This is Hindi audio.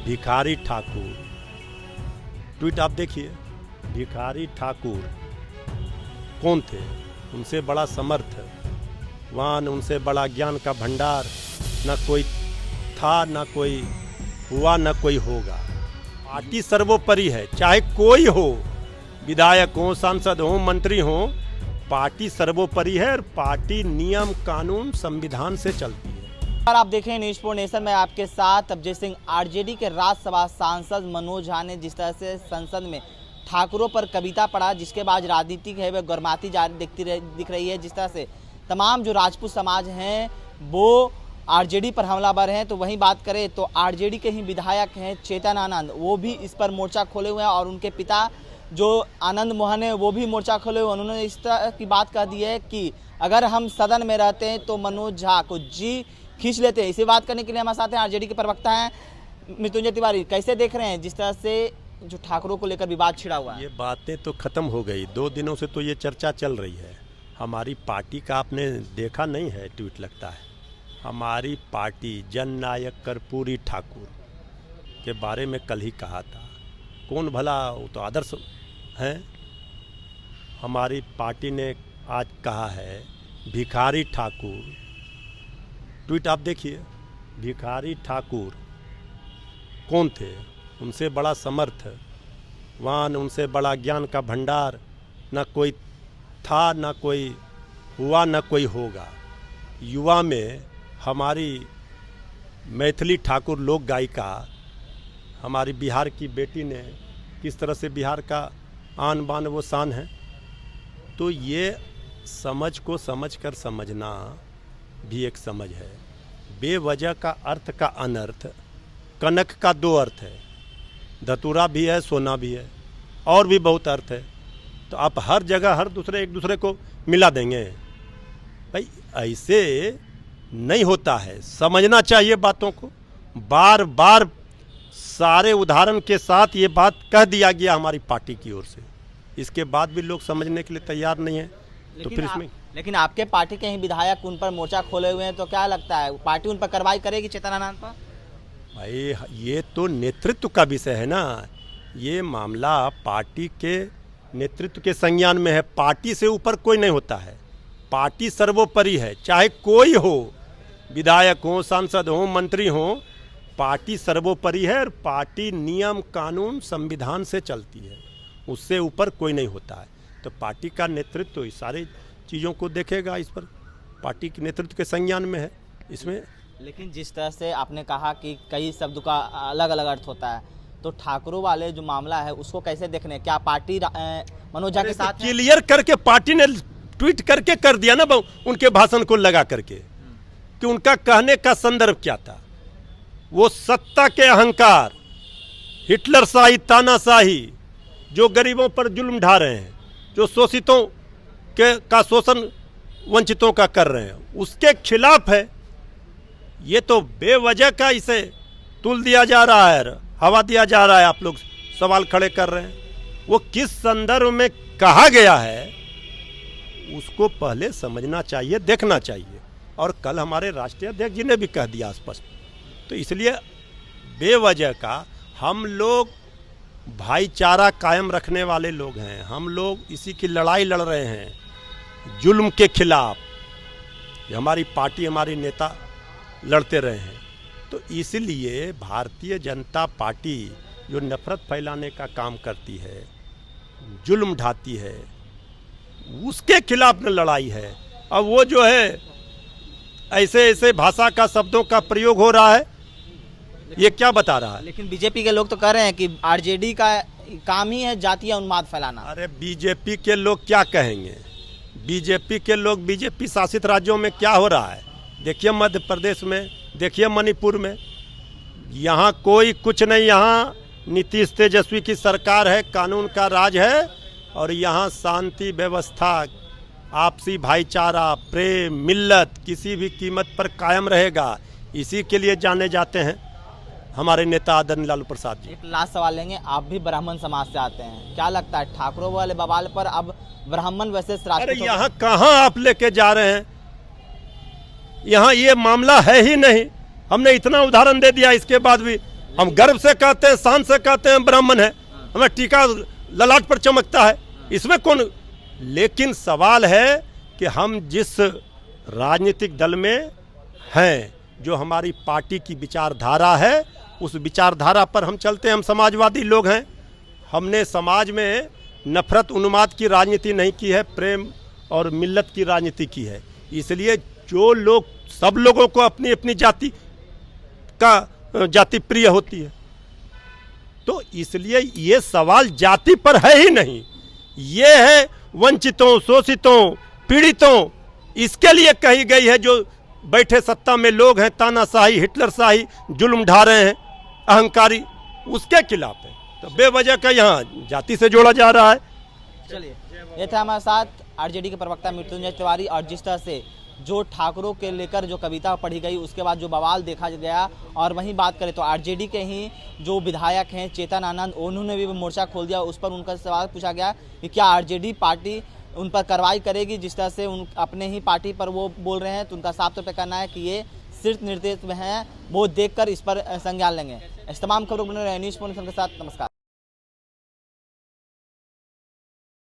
भिखारी ठाकुर, ट्वीट आप देखिए। भिखारी ठाकुर कौन थे? उनसे बड़ा समर्थवान, उनसे बड़ा ज्ञान का भंडार न कोई था, न कोई हुआ, न कोई होगा। पार्टी सर्वोपरि है, चाहे कोई हो, विधायक हो, सांसद हो, मंत्री हो, पार्टी सर्वोपरि है और पार्टी नियम कानून संविधान से चलती है। और आप देख रहे हैं न्यूज़ 4 नेशन में आपके साथ अभिजीत सिंह। आरजेडी के राज्यसभा सांसद मनोज झा ने जिस तरह से संसद में ठाकुरों पर कविता पढ़ा, जिसके बाद राजनीति है वह गर्माती दिख रही है। जिस तरह से तमाम जो राजपूत समाज हैं वो आरजेडी पर हमलावर हैं, तो वहीं बात करें तो आरजेडी के ही विधायक हैं चेतन आनंद, वो भी इस पर मोर्चा खोले हुए हैं और उनके पिता जो आनंद मोहन है वो भी मोर्चा खोले हुए। उन्होंने इस तरह की बात कह दी है कि अगर हम सदन में रहते हैं तो मनोज झा को जी खींच लेते हैं। इसी बात करने के लिए हमारे साथ हैं आरजेडी के प्रवक्ता हैं मृत्युंजय तिवारी। कैसे देख रहे हैं जिस तरह से जो ठाकुरों को लेकर विवाद छिड़ा हुआ है? ये बातें तो खत्म हो गई, 2 दिनों से तो ये चर्चा चल रही है। हमारी पार्टी का आपने देखा नहीं है ट्वीट, लगता है। हमारी पार्टी जननायक कर्पूरी ठाकुर के बारे में कल ही कहा था। कौन भला, वो तो आदर्श हैं। हमारी पार्टी ने आज कहा है भिखारी ठाकुर, ट्वीट आप देखिए। भिखारी ठाकुर कौन थे? उनसे बड़ा समर्थवान, उनसे बड़ा ज्ञान का भंडार न कोई था, न कोई हुआ, न कोई होगा। युवा में हमारी मैथिली ठाकुर लोक गायिका हमारी बिहार की बेटी ने किस तरह से बिहार का आन बान वो शान है। तो ये समझ को समझ कर समझना भी एक समझ है। बेवजह का अर्थ का अनर्थ, कनक का 2 अर्थ है, धतूरा भी है, सोना भी है, और भी बहुत अर्थ है। तो आप हर जगह हर दूसरे एक दूसरे को मिला देंगे भाई, ऐसे नहीं होता है। समझना चाहिए बातों को। बार बार सारे उदाहरण के साथ ये बात कह दिया गया हमारी पार्टी की ओर से, इसके बाद भी लोग समझने के लिए तैयार नहीं है। तो फिर इसमें लेकिन आपके पार्टी के ही विधायक उन पर मोर्चा खोले हुए हैं, तो क्या लगता है पार्टी उन पर कार्रवाई करेगी चेतन आनंद पर? भाई ये तो नेतृत्व का विषय है ना। ये मामला पार्टी के नेतृत्व के संज्ञान में है। पार्टी से ऊपर कोई नहीं होता है, पार्टी सर्वोपरि है, चाहे कोई हो, विधायक हो, सांसद हो, मंत्री हो, पार्टी सर्वोपरि है और पार्टी नियम कानून संविधान से चलती है, उससे ऊपर कोई नहीं होता है। तो पार्टी का नेतृत्व इस सारी चीज़ों को देखेगा, इस पर पार्टी के नेतृत्व के संज्ञान में है इसमें। लेकिन जिस तरह से आपने कहा कि कई शब्द का अलग अलग अर्थ होता है, तो ठाकुरों वाले जो मामला है उसको कैसे देखने? क्या पार्टी मनोज झा के साथ क्लियर करके पार्टी ने ट्वीट करके कर दिया ना उनके भाषण को लगा करके कि उनका कहने का संदर्भ क्या था। वो सत्ता के अहंकार, हिटलर शाही, तानाशाही, जो गरीबों पर जुल्म ढा रहे हैं, जो शोषितों का शोषण वंचितों का कर रहे हैं, उसके खिलाफ है। ये तो बेवजह का इसे तुल दिया जा रहा है, हवा दिया जा रहा है। आप लोग सवाल खड़े कर रहे हैं, वो किस संदर्भ में कहा गया है उसको पहले समझना चाहिए, देखना चाहिए। और कल हमारे राष्ट्रीय अध्यक्ष जी ने भी कह दिया स्पष्ट। तो इसलिए बेवजह का हम लोग भाईचारा कायम रखने वाले लोग हैं, हम लोग इसी की लड़ाई लड़ रहे हैं जुल्म के खिलाफ। हमारी पार्टी, हमारी नेता लड़ते रहे हैं। तो इसलिए भारतीय जनता पार्टी जो नफरत फैलाने का काम करती है, जुल्म ढाती है, उसके खिलाफ न लड़ाई है। अब वो जो है ऐसे ऐसे भाषा का, शब्दों का प्रयोग हो रहा है, ये क्या बता रहा है? लेकिन बीजेपी के लोग तो कह रहे हैं कि आरजेडी का काम ही है जातीय उन्माद फैलाना। अरे बीजेपी के लोग क्या कहेंगे? बीजेपी के लोग, बीजेपी शासित राज्यों में क्या हो रहा है देखिए, मध्य प्रदेश में देखिए, मणिपुर में, यहाँ कोई कुछ नहीं। यहाँ नीतीश तेजस्वी की सरकार है, कानून का राज है और यहाँ शांति व्यवस्था, आपसी भाईचारा, प्रेम, मिल्लत किसी भी कीमत पर कायम रहेगा। इसी के लिए जाने जाते हैं हमारे नेता आदरणीय लालू प्रसाद जी। एक लास्ट सवाल लेंगे, आप भी ब्राह्मण समाज से आते हैं, क्या लगता है ठाकुरों वाले बवाल पर अब ब्राह्मण वैसे? अरे यहाँ कहाँ आप लेके जा रहे हैं? यहाँ ये मामला है ही नहीं। हमने इतना उदाहरण दे दिया, इसके बाद भी हम गर्व से कहते हैं, शान से कहते हैं ब्राह्मण है, हमें टीका ललाट पर चमकता है, इसमें कौन। लेकिन सवाल है कि हम जिस राजनीतिक दल में हैं, जो हमारी पार्टी की विचारधारा है, उस विचारधारा पर हम चलते हैं। हम समाजवादी लोग हैं, हमने समाज में नफरत उन्माद की राजनीति नहीं की है, प्रेम और मिल्लत की राजनीति की है। इसलिए जो लोग, सब लोगों को अपनी अपनी जाति प्रिय होती है, तो इसलिए ये सवाल जाति पर है ही नहीं, ये है वंचितों, शोषितों, पीड़ितों, इसके लिए कही गई है। जो बैठे सत्ता में लोग हैं, तानाशाही, हिटलरशाही जुल्म ढा रहे हैं, अहंकारी, उसके खिलाफ है। तो बेवजह का यहाँ जाति से जोड़ा जा रहा है। चलिए, ये था हमारे साथ आरजेडी के प्रवक्ता मृत्युंजय तिवारी। और जिस तरह से जो ठाकुरों के लेकर जो कविता पढ़ी गई, उसके बाद जो बवाल देखा गया, और वहीं बात करें तो आरजेडी के ही जो विधायक हैं चेतन आनंद, उन्होंने भी मोर्चा खोल दिया। उस पर उनका सवाल पूछा गया कि क्या आरजेडी पार्टी उन पर कार्रवाई करेगी, जिस तरह से उन अपने ही पार्टी पर वो बोल रहे हैं। तो उनका साफ तौर पर कहना है कि ये सिर्फ निर्देश में है, वो देखकर इस पर संज्ञान लेंगे। इस तमाम खबरों बने रहे न्यूज़ पॉइंट के साथ। नमस्कार।